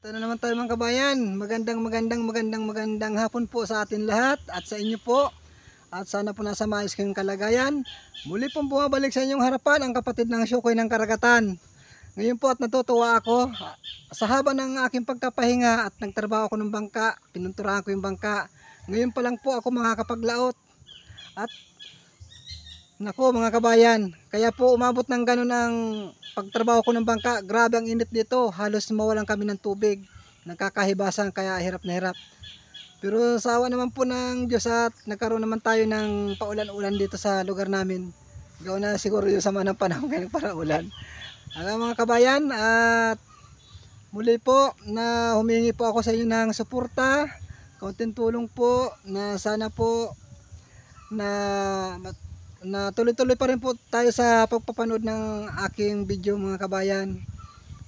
Ito na naman tayo mga kabayan. Magandang hapon po sa atin lahat at sa inyo po. At sana po nasa maayos kayong kalagayan. Muli pong bumabalik sa inyong harapan ang kapatid ng Syukoy ng Karagatan. Ngayon po at natutuwa ako sa haba ng aking pagkapahinga at nagtrabaho ako ng bangka. Pinunturahan ko yung bangka. Ngayon pa lang po ako makakapaglaot. At nako mga kabayan, kaya po umabot ng ganun ang pagtrabaho ko ng bangka. Grabe ang init dito, halos mawalan kami ng tubig, nagkakahibasan, kaya hirap na hirap. Pero sa awa naman po ng Diyos at nagkaroon naman tayo ng paulan-ulan dito sa lugar namin. Gawa na siguro yung sama ng panahon ngayon para ulan. Mga kabayan, at muli po na humingi po ako sa inyo ng suporta, kaunting tulong po, na sana po na tuloy-tuloy pa rin po tayo sa pagpapanood ng aking video mga kabayan.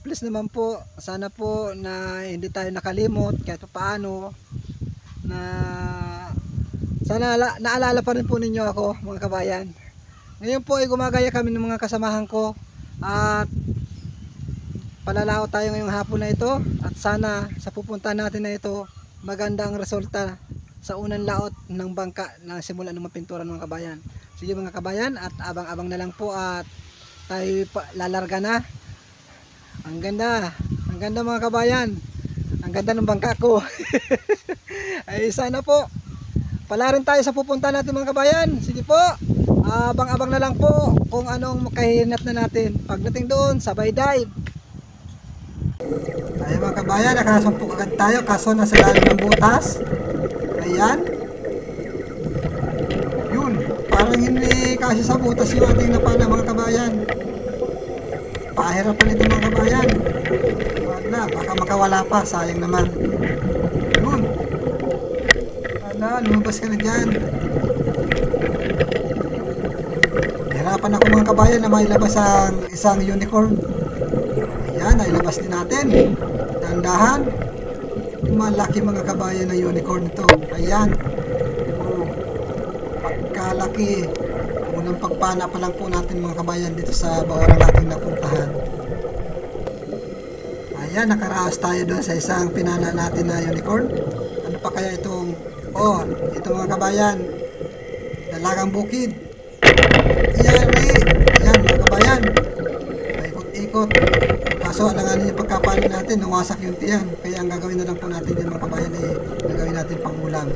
Please naman po, sana po na hindi tayo nakalimot kahit paano, na sana naalala pa rin po ninyo ako mga kabayan. Ngayon po ay gumagaya kami ng mga kasamahan ko at palalao tayo ngayong hapon na ito, at sana sa pupuntahan natin na ito magandang resulta sa unang laot ng bangka na simula ng mapinturan mga kabayan. Sige mga kabayan, at abang-abang na lang po at tayo lalarga na. Ang ganda mga kabayan, ang ganda ng bangka ko. Ay sana po pala rin tayo sa pupunta natin mga kabayan. Sige po, abang-abang na lang po kung anong makahinat na natin. Pagdating doon, sabay dive. Ay mga kabayan, nakasampok agad tayo kaso nasa lalim ng butas. Ayan, yun, parang hindi kasi sa butas yung ating napana mga kabayan. Pahirapan ito mga kabayan. Wala, baka makawala pa, sayang naman. Yun, wala, lumabas ka na dyan. Hirapan ako mga kabayan na mailabas ang isang unicorn. Ayan, nailabas din natin. Dahan-dahan. Malaki mga kabayan ng unicorn ito. Ayan, pagkalaki, unang pagpana pa lang po natin mga kabayan dito sa baorang ating napuntahan. Ayan, nakaraas tayo doon sa isang pinana natin na unicorn. Ano pa kaya itong, ito mga kabayan, dalagang bukid. Ayan, ayan mga kabayan, paikot-ikot. Kaso alanganin yung pagkapano natin, nawasak yung tiyan. Kaya ang gagawin na lang po natin yung mga kabayan ay gagawin natin pang ulam.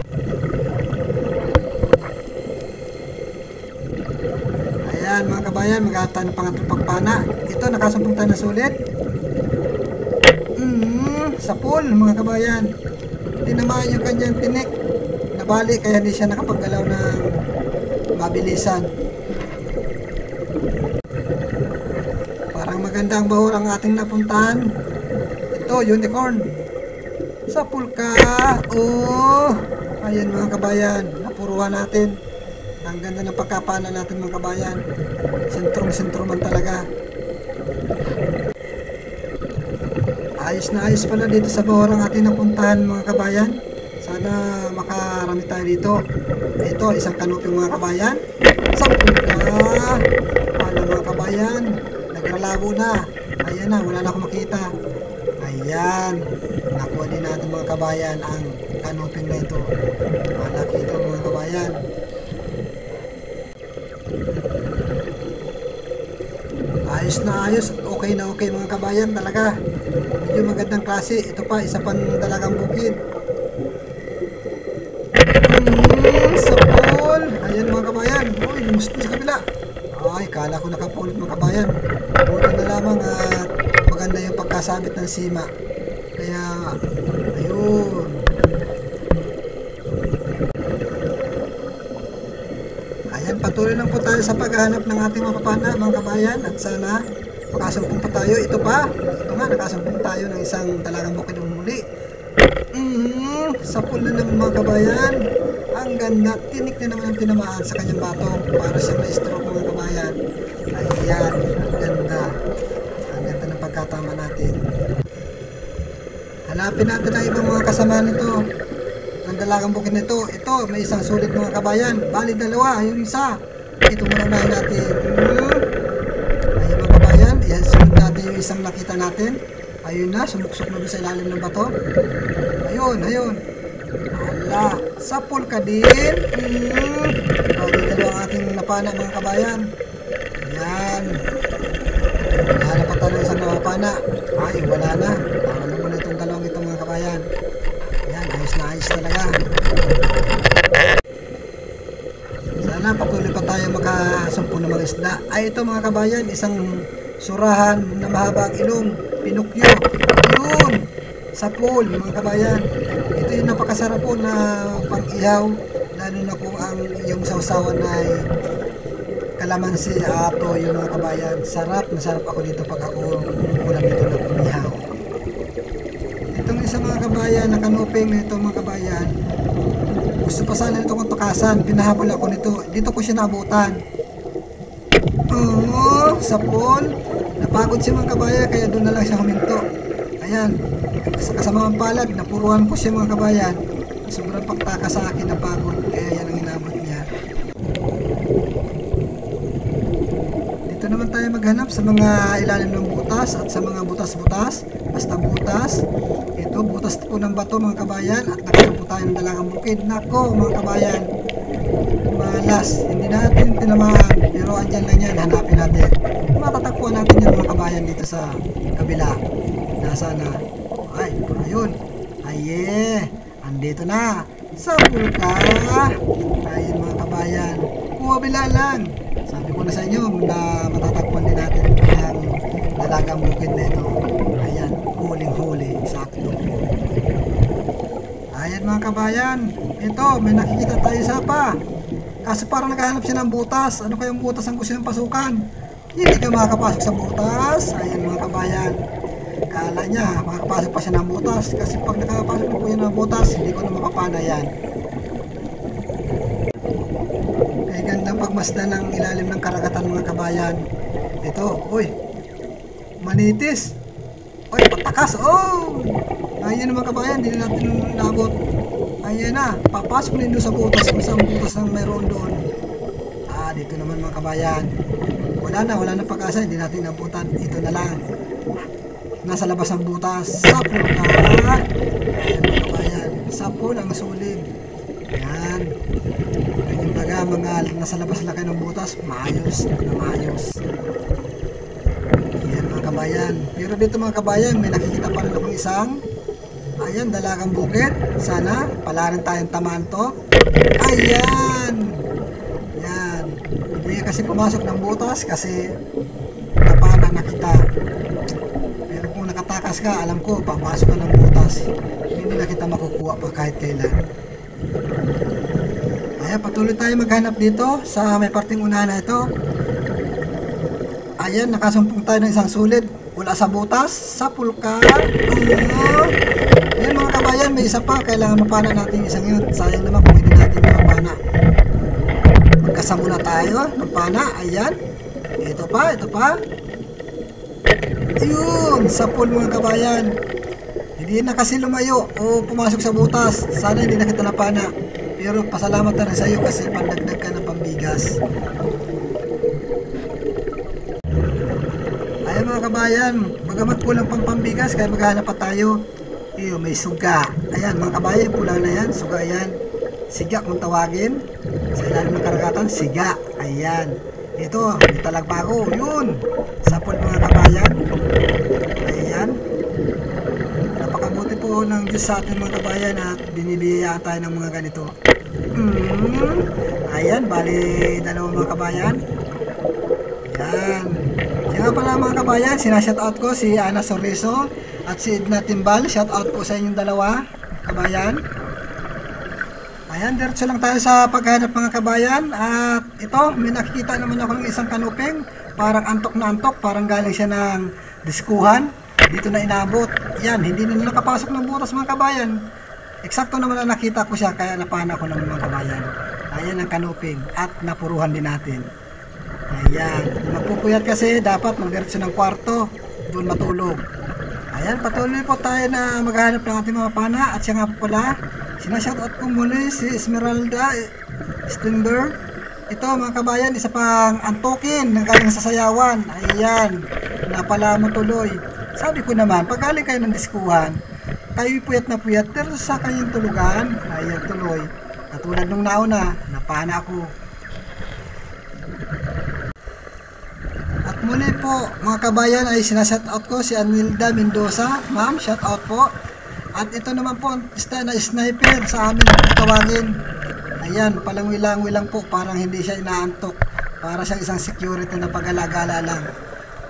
Ayan mga kabayan, mag-aata ng pangatlong pagpana. Ito, nakasampung tayo na sulit. Sa pool mga kabayan, tinamaan yung kanyang tinik, nabali, kaya hindi siya nakapaggalaw ng mabilisan. Magandang bahur ang ating napuntahan. Ito, unicorn. Sa pulka. Ayan mga kabayan, napuruhan natin. Ang ganda ng pagkapana natin mga kabayan. Sentrum man talaga. Ayos na ayos pala dito sa bahur ang ating napuntahan mga kabayan. Sana makarami tayo dito. Ito, isang kanuping mga kabayan. Sa pulka. Wala mga kabayan, naglalago na. Ayan na, wala na akong makita. Ayan, nakuha din natin mga kabayan ang kanuping na ito. Malaki ito mga kabayan. Ayos na ayos, okay na okay mga kabayan talaga. Medyo magandang klase. Ito pa, isa pang dalagang bukid. Sa pool. Ayan mga kabayan. Uy, lumusot sa kabila. Ay, kala ko nakapulot mga kabayan. Buti na lamang at maganda yung pagkasabit ng sima. Kaya, ayun. Ayan, patuloy lang po tayo sa paghahanap ng ating mapapana mga kabayan. At sana makasumpong pa tayo. Ito nga, nakasumpong tayo ng isang dalagang bukid ng muli. Sa pool na naman mga kabayan. Ang ganda, tinik na naman ang tinamaan sa kanyang batong para siyang na-stroke mga kabayan. Ayan, ang ganda. Ang ganda ng pagkatama natin. Hanapin natin ang ibang mga kasama nito. Ang dalagang bukid nito. Ito, may isang sulit mga kabayan. Bali dalawa, yung isa. Ito muna unahin natin. Ayan mga kabayan, yan, sunod natin yung isang nakita natin. Ayun na, sumuksok na doon sa ilalim ng bato. Ayun, ayun. Ala, sapul ka din. Dito ang ating napana mga kabayan. Yan. Hanap pa tayo ng isang napana. Ay, wala na. Para na muna itong dalawang ito mga kabayan. Yan, ayos na ayos talaga. Sana patuloy pa tayo makasumpo ng mga isda. Ay, ito mga kabayan, isang surahan na mahaba ang ilong. Pinukyo. Yun. Sapul mga kabayan. Ito yung napakasarap po na pang-ihaw. Lalo na kung ang yung sausawan ay kalamansi, ato, yung mga kabayan. Sarap na sarap ako dito pag ako ulam dito na pang-ihaw. Itong isang mga kabayan na kanuping na ito mga kabayan, gusto pa sana ito kong tukasan. Pinahabol ako nito. Dito ko siya naabutan. Oo, sapul. Napagod siya mga kabayan kaya doon na lang siya huminto. Ayan, sa kasamang palad, napuruhan ko siya mga kabayan. Sobrang pagtaka sa akin, napagod. Kaya yan ang inabot niya. Dito naman tayo maghanap sa mga ilalim ng butas at sa mga butas-butas. Basta butas. Ito, butas po ng bato mga kabayan. At nakita po tayo ng dalagang bukid. Nako mga kabayan, malas. Hindi natin tinamaan. Pero andyan lang yan, hanapin natin. Matatagpuan natin yan mga kabayan dito sa kabila. Nasa na? Ay, ayun. Aye, andito na. Sapul ka. Ayun mga kabayan. Kumabila lang. Sabi ko na sa inyo na matatagpuan din natin ang dalagang bukid na ito. Ayan, huling-huli. Sakto. Ayan mga kabayan. Ito, may nakikita tayo sa pa. Kaso parang naghahanap siya ng butas. Ano kayang butas ang gusto niyang pasukan? Hindi ka makakapasok sa butas. Ayan mga kabayan. Kala niya makakapasok pa siya ng butas. Kasi pag nakakapasok na po yan ng butas, hindi ko na mapapana yan. Kaya gandang pagmasdan ng ilalim ng karagatan mga kabayan. Ito, uy, manitis. Uy, patakas. Oh! Ayan mga kabayan, hindi na natin nabot. Ayan na, papasok na doon sa butas kung saan butas ang meron doon. Ah, dito naman mga kabayan. Wala na pag-asa, hindi natin nabutan. Ito na lang. Nasa labas ang butas. Sapul ka. Ayan mga kabayan. Sapul ang sulid. Ayan. Yung baga mga nasa labas lang kayo ng butas, maayos na maayos. Ayan mga kabayan. Pero dito mga kabayan, may nakikita pa rin akong isang ayan, dalagang bukid. Sana, pala rin tayong tamaan to. Ayan! Yan. Hindi kasi pumasok ng butas kasi napana na kita. Pero kung nakatakas ka, alam ko, papasok ka ng butas. Hindi na kita makukuha pa kahit kailan. Ayan, patuloy tayo maghanap dito sa may parting unahan na ito. Ayan, nakasumpong tayo ng isang sulid. Wala sa butas. Sapul ka. Ayan mga kabayan, may isa pa. Kailangan mapana natin isang yun. Sayang naman kung hindi natin mapana. Magkasa muna tayo. Mapana. Ayan. Ito pa. Ayun. Sapul mga kabayan. Hindi na kasi lumayo o pumasok sa butas. Sana hindi na kita napana. Pero pasalamat na rin sa iyo kasi pandagdag ka ng pambigas. Ayan mga kabayan, bagamat kulang pang pambigas kaya maghanap pa tayo. Iyo, may suga. Ayan mga kabayan, kulang na yan, suga yan. Siga kung tawagin. Sa ilalim ng karagatan, siga. Ayan. Ito, may talagbago. Yun. Sapul mga kabayan. Ayan. Napakabuti po ng Diyos sa atin mga kabayan at binibiyayaan tayo ng mga ganito. Ayan, bali dalawa mga kabayan. Ayan. Kaya nga pala mga kabayan, sinashoutout ko si Ana Sorriso at si Edna Timbal. Shoutout po sa inyong dalawa, kabayan. Ayan, diretso lang tayo sa paghanap mga kabayan. At ito, may nakikita naman ako ng isang kanuping. Parang antok na antok, parang galing siya ng diskuhan. Dito na inabot. Ayan, hindi na nakapasok ng butas mga kabayan. Eksakto naman na nakita ko siya, kaya napana ko ng mga kabayan. Ayan ang kanuping at napuruhan din natin. Ayan, magpupuyat kasi dapat magdiretso ng kwarto, doon matulog. Ayan, patuloy po tayo na maghanap ng ating mga pana. At siya nga po pala, sinashoutout ko muli si Esmeralda Stinger. Ito mga kabayan, isa pang antukin na galing sa sayawan. Ayan, napala mo tuloy. Sabi ko naman, pag galing kayo ng diskuhan, kayo puyat na puyat, pero sa kanyang tulugan, ayan tuloy. Katulad nung nauna, napana ako. At muli po, mga kabayan, ay sinashout out ko si Anilda Mendoza. Ma'am, shout out po. At ito naman po, na sniper sa amin tawagin. Ayan, palangoy-langoy lang po, parang hindi siya inaantok. Para siyang isang security na pag-alagala lang.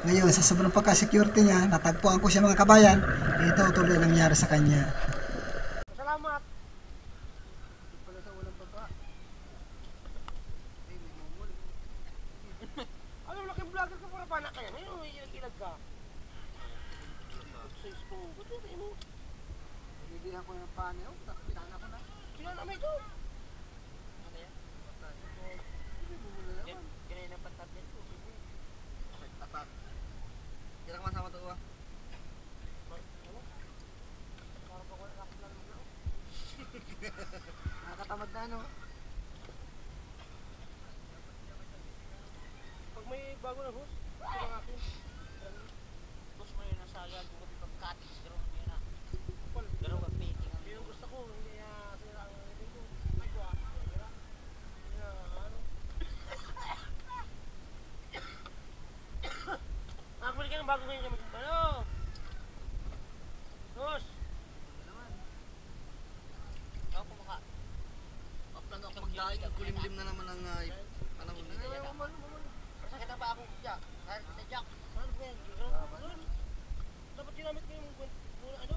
Ngayon, sa sobrang pagka-security niya, natagpuan ko siya mga kabayan, ito tuloy nangyari sa kanya. Salamat. Alam, laking vlogger ka para panak kaya. Ngayon, ilag ka. Sa spoon. Ba't yun mo? Hindi ako ng panel, pinana ko na. Pinana mo ito. Ano yan? Ganyan ang pantablet ko. Tatak. Kira ka masama to ba? Nakakatamad na no? Pag may bago na host, ito lang akin. Gusto mo yun nasa gagawin ko pag cottage. Gano'n yun na. Gano'n ka painting. Yun ang gusto ko, hindi sira ang living ko. Ay ko sira. Ano? Nakabili ka ng bago ngayon kami. Ano? Host! Ako kumaka. Upload ako magdaing, kulimlim na naman ang panahon na. Masakit na ba ako siya? Kahit sa Jack. Ano ba yan? Dapat ginamit ko yung ano?